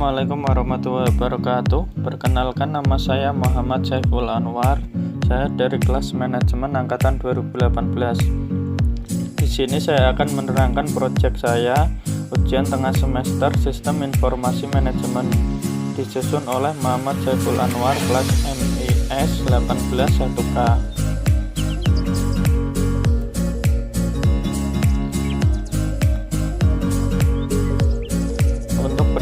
Assalamualaikum warahmatullahi wabarakatuh. Perkenalkan, nama saya Muhammad Saiful Anwar. Saya dari kelas manajemen angkatan 2018. Di sini saya akan menerangkan proyek saya, ujian tengah semester Sistem Informasi Manajemen, disusun oleh Muhammad Saiful Anwar, kelas MIS 18 1K.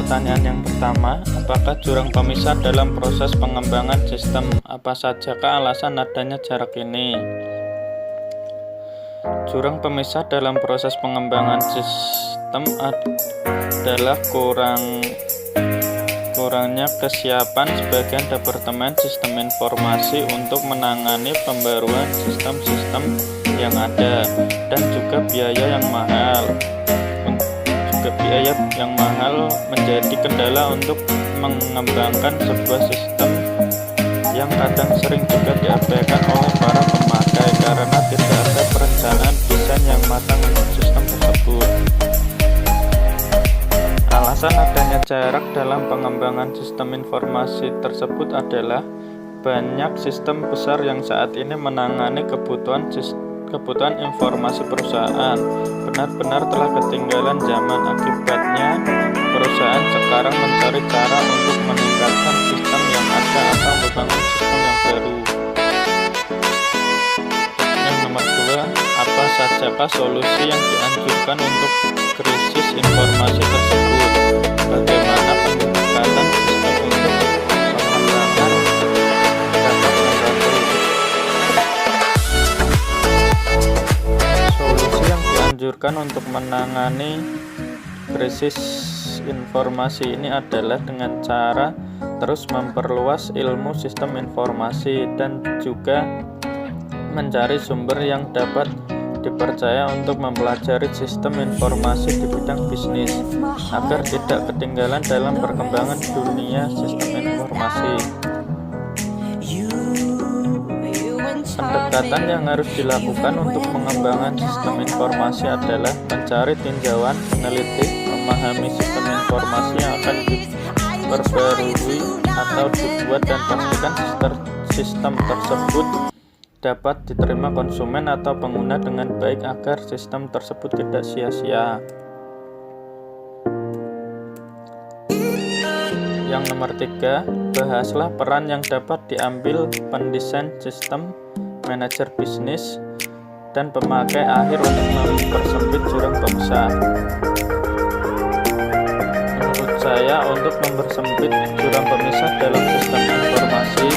Pertanyaan yang pertama, apakah jurang pemisah dalam proses pengembangan sistem? Apa sajakah alasan adanya jarak ini? Jurang pemisah dalam proses pengembangan sistem adalah kurangnya kesiapan sebagian departemen sistem informasi untuk menangani pembaruan sistem-sistem yang ada, dan juga biaya yang mahal. Biaya yang mahal menjadi kendala untuk mengembangkan sebuah sistem yang kadang sering juga diabaikan oleh para pemakai karena tidak ada perencanaan desain yang matang untuk sistem tersebut. Alasan adanya jarak dalam pengembangan sistem informasi tersebut adalah banyak sistem besar yang saat ini menangani kebutuhan informasi perusahaan benar-benar telah ketinggalan zaman. Akibatnya, perusahaan sekarang mencari cara untuk meningkatkan sistem yang ada atau membangun sistem yang baru. Yang nomor 2, apa sajakah solusi yang dianjurkan untuk krisis informasi tersebut? Bagaimana pendekatan sistem untuk pengembangan data terbaru? Dianjurkan untuk menangani krisis informasi ini adalah dengan cara terus memperluas ilmu sistem informasi dan juga mencari sumber yang dapat dipercaya untuk mempelajari sistem informasi di bidang bisnis agar tidak ketinggalan dalam perkembangan dunia sistem informasi. Pendekatan yang harus dilakukan untuk pengembangan sistem informasi adalah mencari tinjauan, meneliti, memahami sistem informasi yang akan diperbarui atau dibuat, dan pastikan sistem tersebut dapat diterima konsumen atau pengguna dengan baik agar sistem tersebut tidak sia-sia. Yang nomor 3, bahaslah peran yang dapat diambil pendesain sistem, manajer bisnis, dan pemakai akhir untuk mempersempit jurang pemisah. Menurut saya, untuk mempersempit jurang pemisah dalam sistem informasi,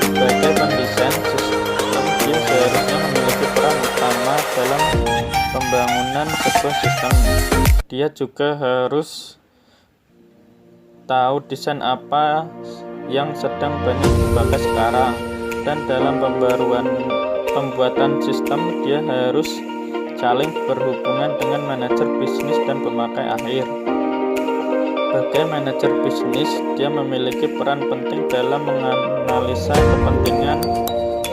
sebagai pendesain sistem, dia seharusnya memiliki peran utama dalam pembangunan sebuah sistem. Dia juga harus tahu desain apa yang sedang banyak dipakai sekarang, dan dalam pembuatan sistem dia harus saling berhubungan dengan manajer bisnis dan pemakai akhir. Sebagai manajer bisnis, dia memiliki peran penting dalam menganalisa kepentingan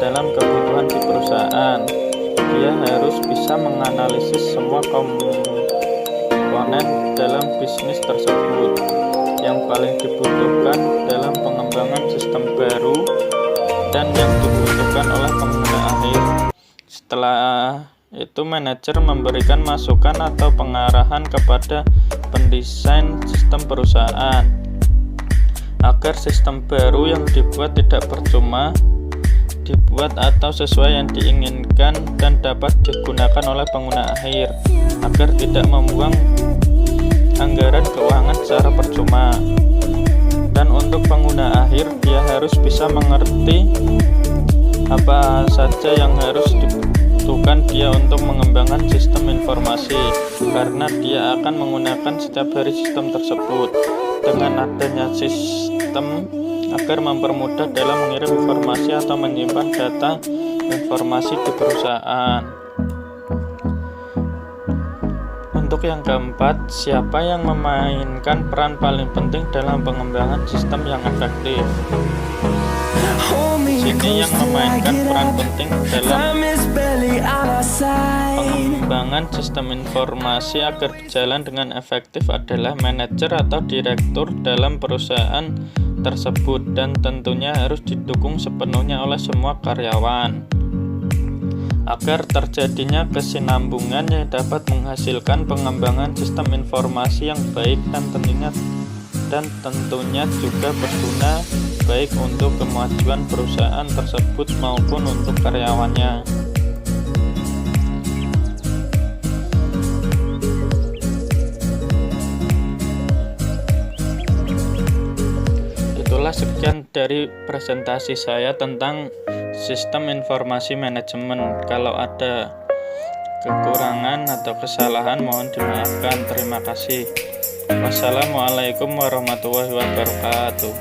dalam kebutuhan di perusahaan. Dia harus bisa menganalisis semua komponen dalam bisnis tersebut yang paling dibutuhkan dalam pengembangan sistem baru dan yang dibutuhkan oleh pengguna akhir. Setelah itu, manajer memberikan masukan atau pengarahan kepada pendesain sistem perusahaan agar sistem baru yang dibuat tidak percuma dibuat atau sesuai yang diinginkan dan dapat digunakan oleh pengguna akhir agar tidak membuang anggaran keuangan secara percuma. Dan untuk pengguna akhir, dia harus bisa mengerti apa saja yang harus dibutuhkan dia untuk mengembangkan sistem informasi, karena dia akan menggunakan setiap hari sistem tersebut. Dengan adanya sistem agar mempermudah dalam mengirim informasi atau menyimpan data informasi di perusahaan. Untuk yang keempat, siapa yang memainkan peran paling penting dalam pengembangan sistem yang efektif? Sini yang memainkan peran penting dalam Pengembangan sistem informasi agar berjalan dengan efektif adalah manajer atau direktur dalam perusahaan tersebut, dan tentunya harus didukung sepenuhnya oleh semua karyawan agar terjadinya kesinambungan yang dapat menghasilkan pengembangan sistem informasi yang baik dan tentunya juga berguna baik untuk kemajuan perusahaan tersebut maupun untuk karyawannya. Itulah sekian dari presentasi saya tentang sistem informasi manajemen. Kalau ada kekurangan atau kesalahan mohon dimaafkan. Terima kasih. Wassalamualaikum warahmatullahi wabarakatuh.